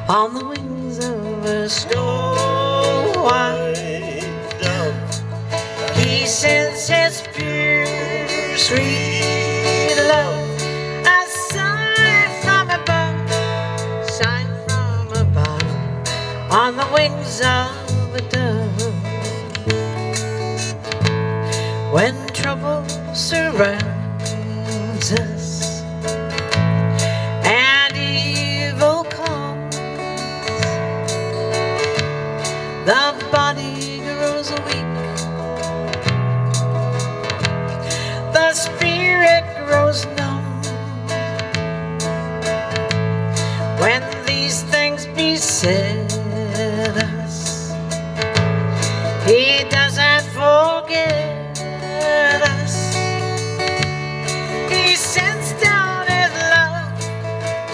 on the wings of a snow white dove. He sends his pure, sweet love, a sign from above, sign from above, on the wings of a dove. When trouble surrounds us and evil comes, the body grows weak, the spirit grows numb. When these things beset us, He doesn't forget us. He sends down His love,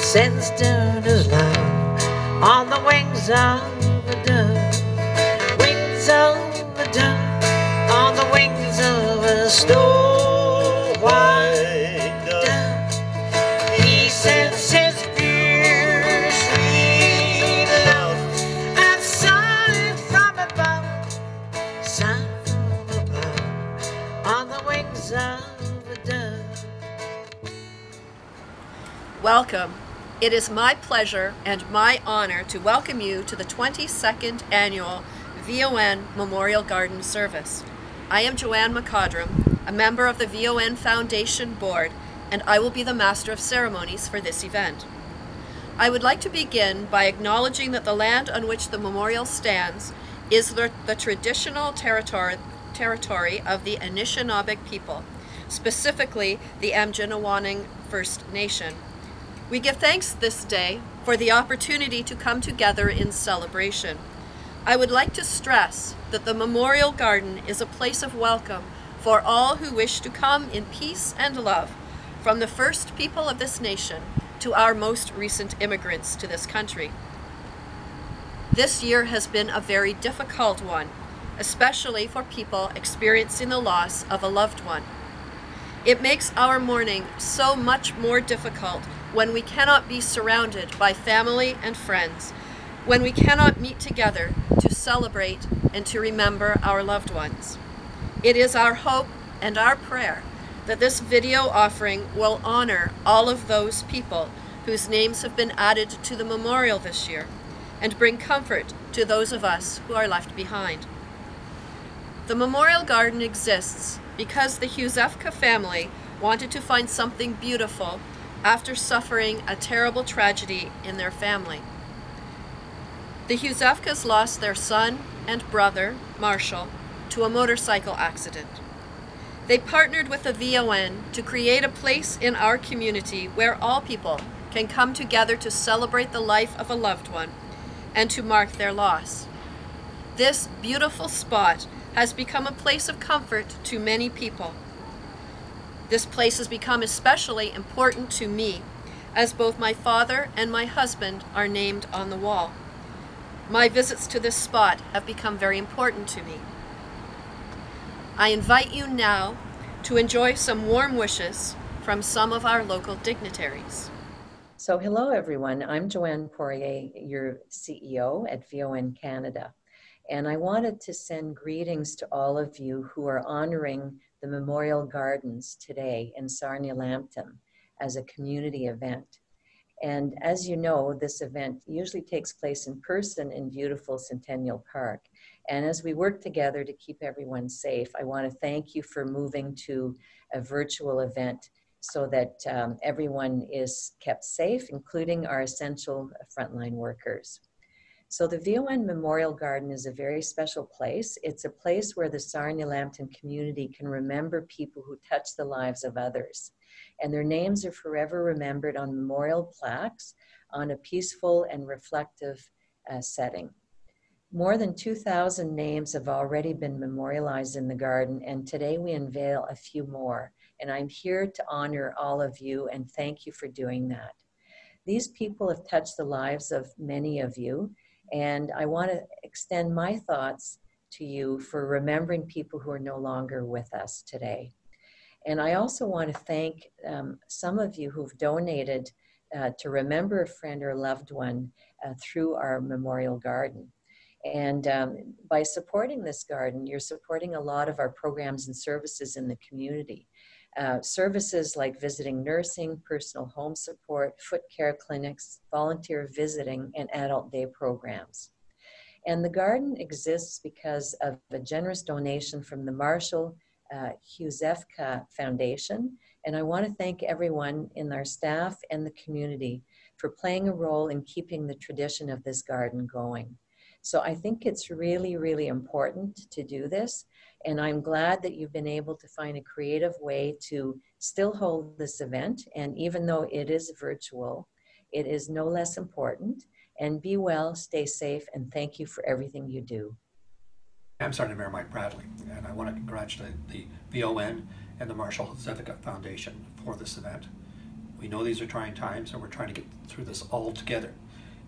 sends down His love, on the wings of a dove, wings of a dove, on the wings of a snow white dove. He sends His pure, sweet love, and sign from above, sign from above, on the wings of a dove. Welcome. It is my pleasure and my honor to welcome you to the 22nd Annual VON Memorial Garden Service. I am Joanne McCodrum, a member of the VON Foundation Board, and I will be the Master of Ceremonies for this event. I would like to begin by acknowledging that the land on which the memorial stands is the traditional territory of the Anishinaabe people, specifically the Amjinawaning First Nation. We give thanks this day for the opportunity to come together in celebration. I would like to stress that the Memorial Garden is a place of welcome for all who wish to come in peace and love, from the first people of this nation to our most recent immigrants to this country. This year has been a very difficult one, especially for people experiencing the loss of a loved one. It makes our mourning so much more difficult when we cannot be surrounded by family and friends, when we cannot meet together to celebrate and to remember our loved ones. It is our hope and our prayer that this video offering will honor all of those people whose names have been added to the memorial this year and bring comfort to those of us who are left behind. The Memorial Garden exists because the Huzefka family wanted to find something beautiful after suffering a terrible tragedy in their family. The Huzefkas lost their son and brother, Marshall, to a motorcycle accident. They partnered with the VON to create a place in our community where all people can come together to celebrate the life of a loved one and to mark their loss. This beautiful spot has become a place of comfort to many people. This place has become especially important to me, as both my father and my husband are named on the wall. My visits to this spot have become very important to me. I invite you now to enjoy some warm wishes from some of our local dignitaries. So hello everyone, I'm Joanne Poirier, your CEO at VON Canada. And I wanted to send greetings to all of you who are honoring the Memorial Gardens today in Sarnia-Lambton as a community event. And as you know, this event usually takes place in person in beautiful Centennial Park. And as we work together to keep everyone safe, I want to thank you for moving to a virtual event so that everyone is kept safe, including our essential frontline workers. So the VON Memorial Garden is a very special place. It's a place where the Sarnia-Lambton community can remember people who touch the lives of others. And their names are forever remembered on memorial plaques on a peaceful and reflective setting. More than 2,000 names have already been memorialized in the garden, and today we unveil a few more. And I'm here to honor all of you and thank you for doing that. These people have touched the lives of many of you, and I want to extend my thoughts to you for remembering people who are no longer with us today. And I also want to thank some of you who've donated to remember a friend or loved one through our memorial garden. And by supporting this garden, you're supporting a lot of our programs and services in the community. Services like visiting nursing, personal home support, foot care clinics, volunteer visiting, and adult day programs. And the garden exists because of a generous donation from the Marshall Huzefka Foundation. And I want to thank everyone in our staff and the community for playing a role in keeping the tradition of this garden going. So I think it's really, really important to do this. And I'm glad that you've been able to find a creative way to still hold this event. And even though it is virtual, it is no less important. And be well, stay safe, and thank you for everything you do. I'm Sergeant Mayor Mike Bradley, and I want to congratulate the VON and the Marshall Huzefka Foundation for this event. We know these are trying times, and we're trying to get through this all together.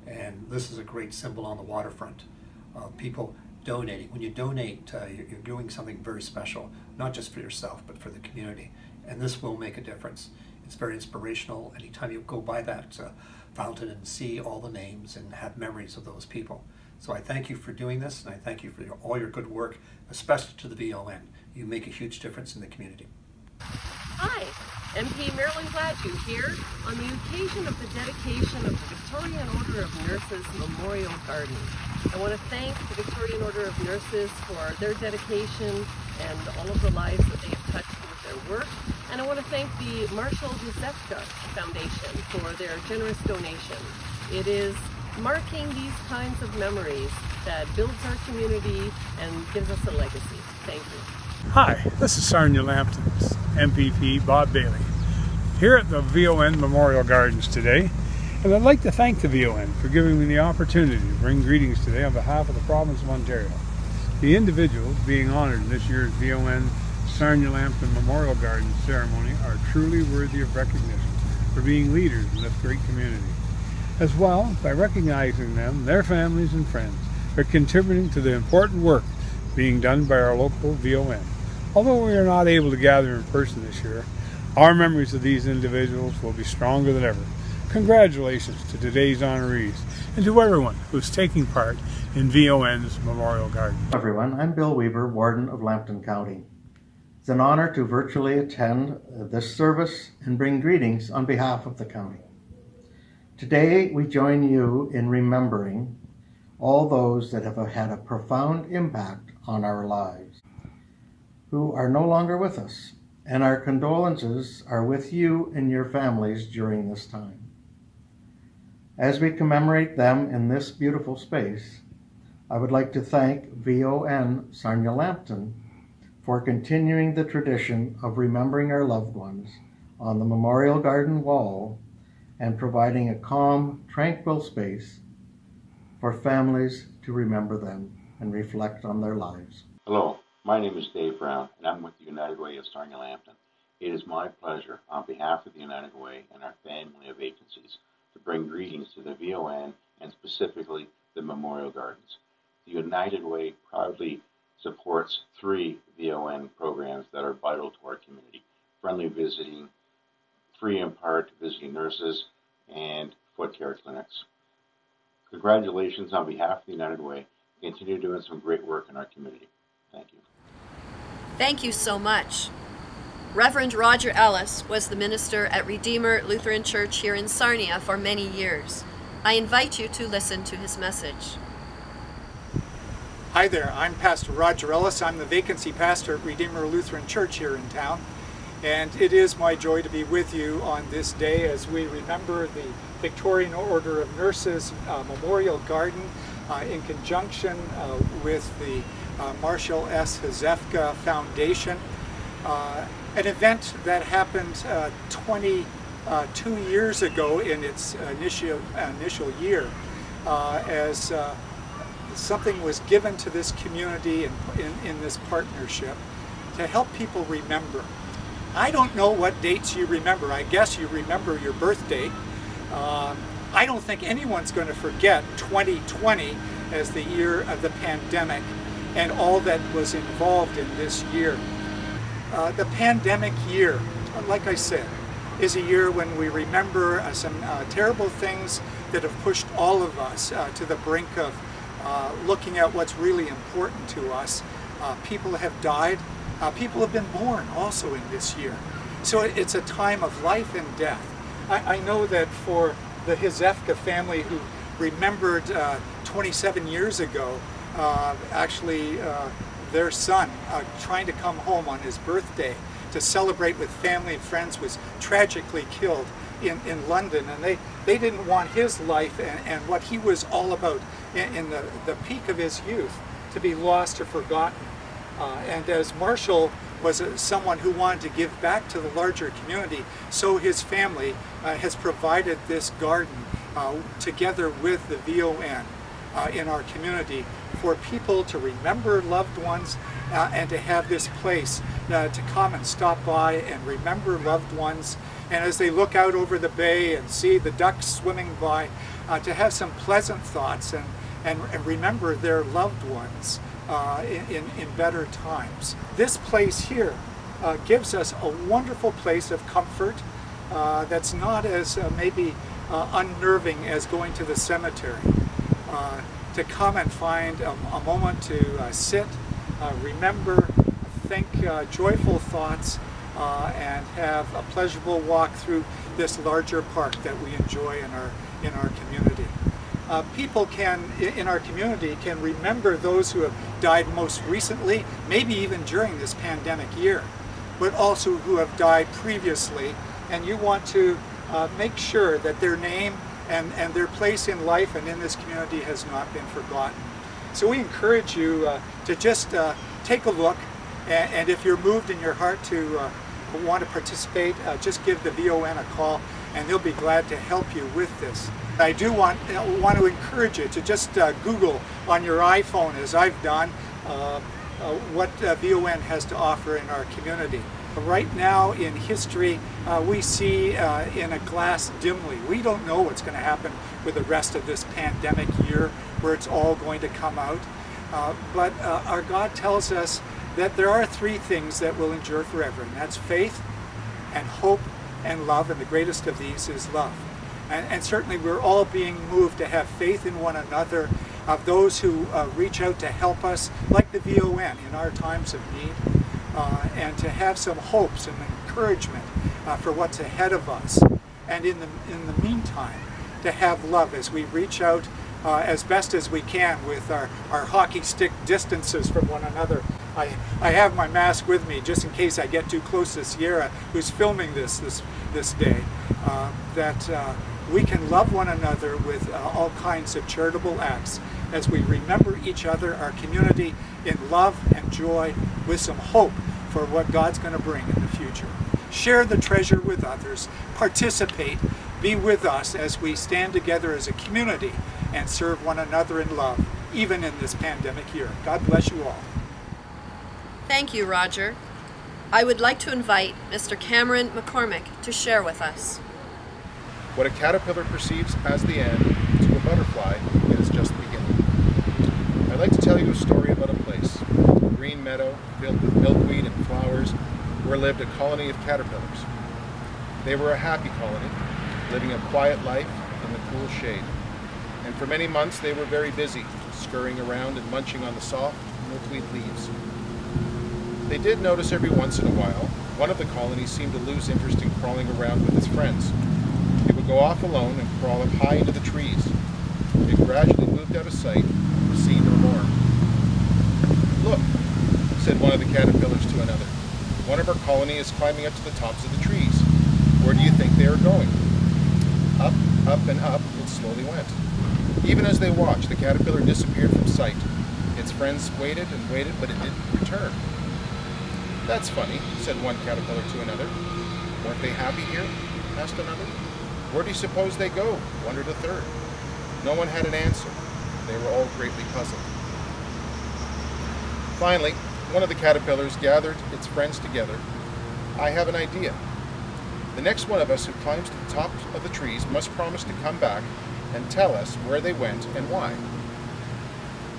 And this is a great symbol on the waterfront of people donating. When you donate, you're doing something very special, not just for yourself, but for the community. And this will make a difference. It's very inspirational. Anytime you go by that fountain and see all the names and have memories of those people. So I thank you for doing this, and I thank you for all your good work, especially to the VON. You make a huge difference in the community. Hi, MP Marilyn Gladue here on the occasion of the dedication of the Victorian Order of Nurses Memorial Garden. I want to thank the Victorian Order of Nurses for their dedication and all of the lives that they have touched with their work. And I want to thank the Marshall Huzefka Foundation for their generous donation. It is marking these kinds of memories that builds our community and gives us a legacy. Thank you. Hi, this is Sarnia-Lambton's MPP Bob Bailey here at the VON Memorial Gardens today, and I'd like to thank the VON for giving me the opportunity to bring greetings today on behalf of the province of Ontario. The individuals being honored in this year's VON Sarnia-Lambton Memorial Garden ceremony are truly worthy of recognition for being leaders in this great community. As well, by recognizing them, their families and friends are contributing to the important work being done by our local VON. Although we are not able to gather in person this year, our memories of these individuals will be stronger than ever. Congratulations to today's honorees and to everyone who's taking part in VON's Memorial Garden. Hello everyone, I'm Bill Weaver, Warden of Lambton County. It's an honor to virtually attend this service and bring greetings on behalf of the county. Today we join you in remembering all those that have had a profound impact on our lives, who are no longer with us, and our condolences are with you and your families during this time. As we commemorate them in this beautiful space, I would like to thank VON Sarnia-Lambton for continuing the tradition of remembering our loved ones on the Memorial Garden wall and providing a calm, tranquil space for families to remember them and reflect on their lives. Hello, my name is Dave Brown, and I'm with the United Way of Sarnia-Lambton. It is my pleasure, on behalf of the United Way and our family of agencies, to bring greetings to the VON and specifically the Memorial Gardens. The United Way proudly supports 3 VON programs that are vital to our community: friendly visiting, free in part visiting nurses, and foot care clinics. Congratulations on behalf of the United Way. Continue doing some great work in our community. Thank you. Thank you so much. Reverend Roger Ellis was the minister at Redeemer Lutheran Church here in Sarnia for many years. I invite you to listen to his message. Hi there, I'm Pastor Roger Ellis. I'm the vacancy pastor at Redeemer Lutheran Church here in town. And it is my joy to be with you on this day as we remember the Victorian Order of Nurses Memorial Garden in conjunction with the Marshall S. Huzefka Foundation. An event that happened 22 years ago in its initial year as something was given to this community in this partnership to help people remember. I don't know what dates you remember. I guess you remember your birthday. I don't think anyone's going to forget 2020 as the year of the pandemic and all that was involved in this year. The pandemic year, like I said, is a year when we remember some terrible things that have pushed all of us to the brink of looking at what's really important to us. People have died. People have been born also in this year. So it's a time of life and death. I know that for the Hizefka family who remembered 27 years ago, actually their son trying to come home on his birthday to celebrate with family and friends was tragically killed in London, and they didn't want his life and what he was all about in the peak of his youth to be lost or forgotten. And as Marshall was someone who wanted to give back to the larger community, so his family has provided this garden together with the VON in our community for people to remember loved ones and to have this place to come and stop by and remember loved ones. And as they look out over the bay and see the ducks swimming by, to have some pleasant thoughts and remember their loved ones in better times. This place here gives us a wonderful place of comfort that's not as maybe unnerving as going to the cemetery. To come and find a moment to sit, remember, think joyful thoughts, and have a pleasurable walk through this larger park that we enjoy in our community. People in our community can remember those who have died most recently, maybe even during this pandemic year, but also who have died previously, and you want to make sure that their name and their place in life and in this community has not been forgotten. So we encourage you to just take a look, and if you're moved in your heart to want to participate, just give the VON a call and they'll be glad to help you with this. I do want to encourage you to just Google on your iPhone, as I've done, what VON has to offer in our community. Right now in history, we see in a glass dimly. We don't know what's going to happen with the rest of this pandemic year, where it's all going to come out. But our God tells us that there are three things that will endure forever, and that's faith and hope and love, and the greatest of these is love. And certainly we're all being moved to have faith in one another, of those who reach out to help us, like the VON in our times of need, and to have some hopes and encouragement for what's ahead of us. And in the meantime, to have love as we reach out as best as we can with our hockey stick distances from one another. I have my mask with me just in case I get too close to Sierra, who's filming this day, that we can love one another with all kinds of charitable acts as we remember each other, our community, in love and joy, with some hope for what God's going to bring in the future. Share the treasure with others, participate, be with us as we stand together as a community and serve one another in love, even in this pandemic year. God bless you all. Thank you, Roger. I would like to invite Mr. Cameron McCormick to share with us. What a caterpillar perceives as the end, to a butterfly, it is just the beginning. I'd like to tell you a story about a place, a green meadow filled with milkweed and flowers, where lived a colony of caterpillars. They were a happy colony, living a quiet life in the cool shade. And for many months they were very busy, scurrying around and munching on the soft milkweed leaves. They did notice every once in a while, one of the colonies seemed to lose interest in crawling around with its friends. It would go off alone and crawl up high into the trees. It gradually moved out of sight, seen no more. "Look," said one of the caterpillars to another. "One of our colony is climbing up to the tops of the trees. Where do you think they are going?" Up, up, and up it slowly went. Even as they watched, the caterpillar disappeared from sight. Its friends waited and waited, but it didn't return. "That's funny," said one caterpillar to another. "Weren't they happy here?" asked another. "Where do you suppose they go?" wondered a third. No one had an answer. They were all greatly puzzled. Finally, one of the caterpillars gathered its friends together. "I have an idea. The next one of us who climbs to the top of the trees must promise to come back and tell us where they went and why."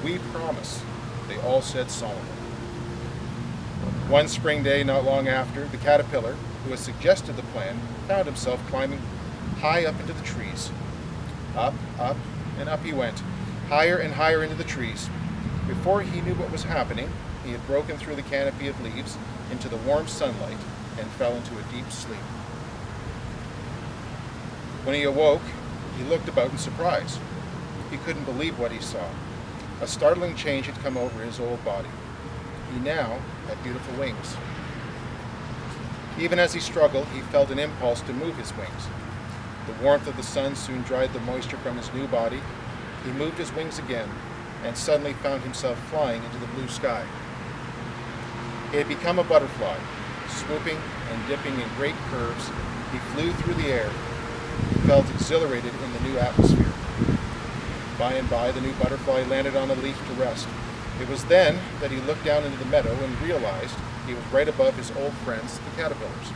"We promise," they all said solemnly. One spring day not long after, the caterpillar, who had suggested the plan, found himself climbing high up into the trees. Up, up, and up he went, higher and higher into the trees. Before he knew what was happening, he had broken through the canopy of leaves into the warm sunlight and fell into a deep sleep. When he awoke, he looked about in surprise. He couldn't believe what he saw. A startling change had come over his old body. He now had beautiful wings. Even as he struggled, he felt an impulse to move his wings. The warmth of the sun soon dried the moisture from his new body. He moved his wings again and suddenly found himself flying into the blue sky. He had become a butterfly. Swooping and dipping in great curves, he flew through the air. He felt exhilarated in the new atmosphere. By and by, the new butterfly landed on a leaf to rest. It was then that he looked down into the meadow and realized he was right above his old friends, the caterpillars.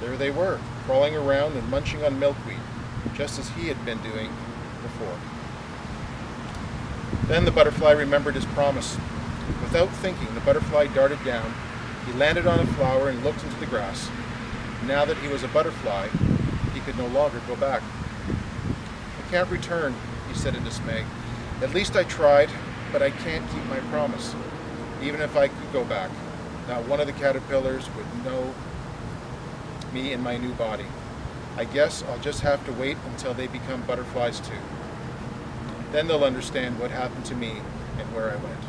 There they were, crawling around and munching on milkweed, just as he had been doing before. Then the butterfly remembered his promise. Without thinking, the butterfly darted down. He landed on a flower and looked into the grass. Now that he was a butterfly, he could no longer go back. "I can't return," he said in dismay. "At least I tried, but I can't keep my promise. Even if I could go back, not one of the caterpillars would know me in my new body. I guess I'll just have to wait until they become butterflies too. Then they'll understand what happened to me and where I went."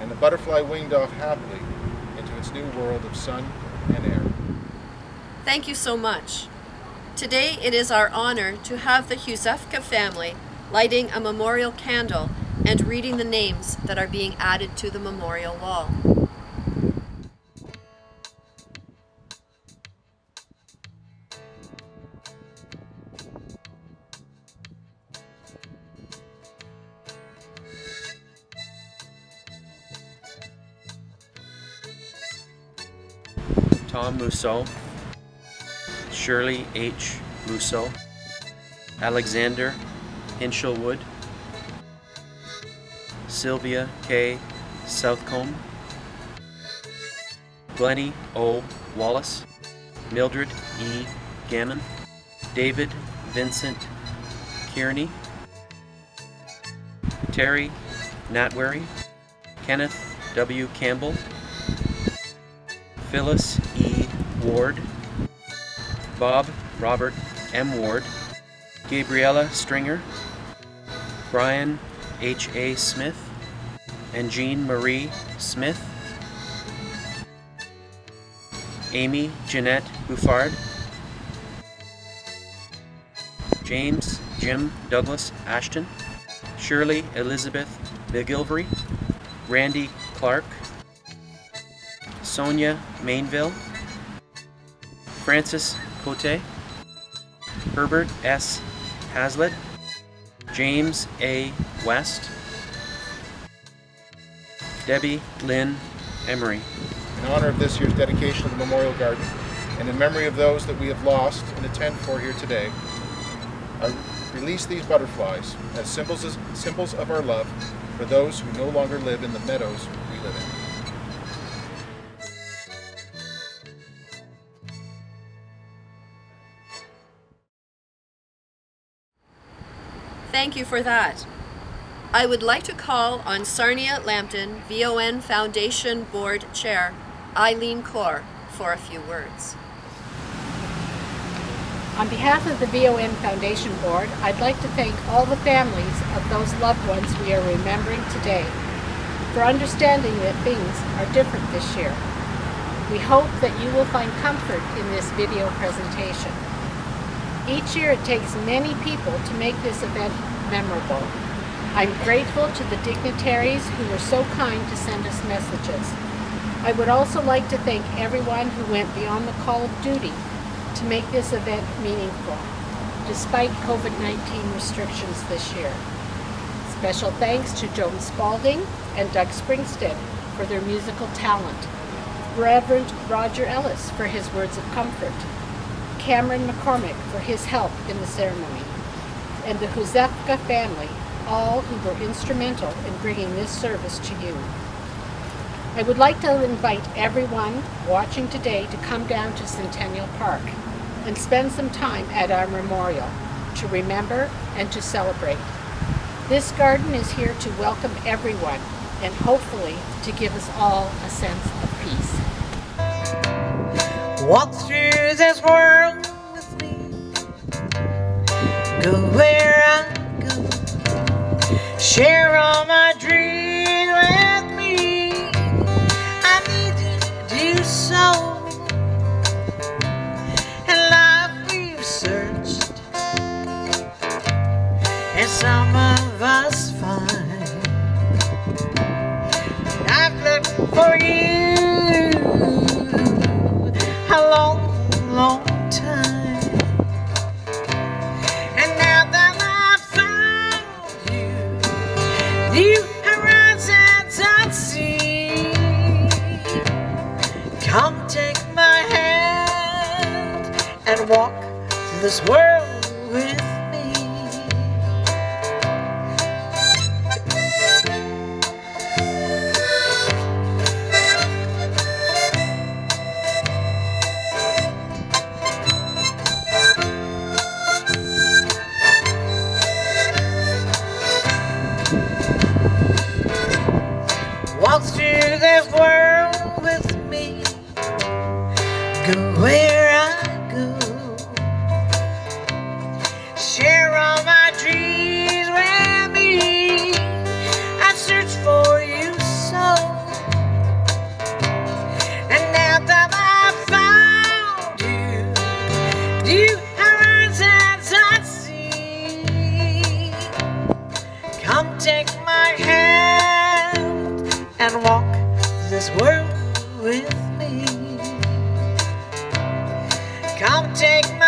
And the butterfly winged off happily into its new world of sun and air. Thank you so much. Today it is our honor to have the Huzefka family lighting a memorial candle and reading the names that are being added to the memorial wall. Tom Mousseau, Shirley H. Mousseau, Alexander Hinchelwood, Sylvia K. Southcombe, Glennie O. Wallace, Mildred E. Gammon, David Vincent Kearney, Terry Natwary, Kenneth W. Campbell, Phyllis E. Ward, Bob Robert M. Ward, Gabriella Stringer, Brian H. A. Smith, and Jean Marie Smith, Amy Jeanette Buffard, James Jim Douglas Ashton, Shirley Elizabeth McGilvery, Randy Clark, Sonia Mainville, Francis Cote, Herbert S. Hazlitt, James A. West, Debbie Lynn Emery. In honor of this year's dedication of the Memorial Garden, and in memory of those that we have lost and attend for here today, I release these butterflies as symbols of our love for those who no longer live in the meadows we live in. Thank you for that. I would like to call on Sarnia-Lambton VON Foundation Board Chair Eileen Kaur for a few words. On behalf of the VON Foundation Board, I'd like to thank all the families of those loved ones we are remembering today for understanding that things are different this year. We hope that you will find comfort in this video presentation. Each year it takes many people to make this event memorable. I'm grateful to the dignitaries who were so kind to send us messages. I would also like to thank everyone who went beyond the call of duty to make this event meaningful, despite COVID-19 restrictions this year. Special thanks to Joan Spalding and Doug Springstead for their musical talent, Reverend Roger Ellis for his words of comfort, Cameron McCormick for his help in the ceremony, and the Huzefka family, all who were instrumental in bringing this service to you. I would like to invite everyone watching today to come down to Centennial Park and spend some time at our memorial to remember and to celebrate. This garden is here to welcome everyone and hopefully to give us all a sense of peace. Walk through this world with me, go where I go, share all my dreams with me. I need to do so. In life we've searched, and some of us find. I've looked for you a long, long time, and now that I've found you, new horizons I see. Come take my hand and walk through this world with me. Walk through this world with me, go where I go, share all my dreams with me. I search for you so, and now that I've found you, new horizons I see. Come take my hand and walk this world with me. Come take my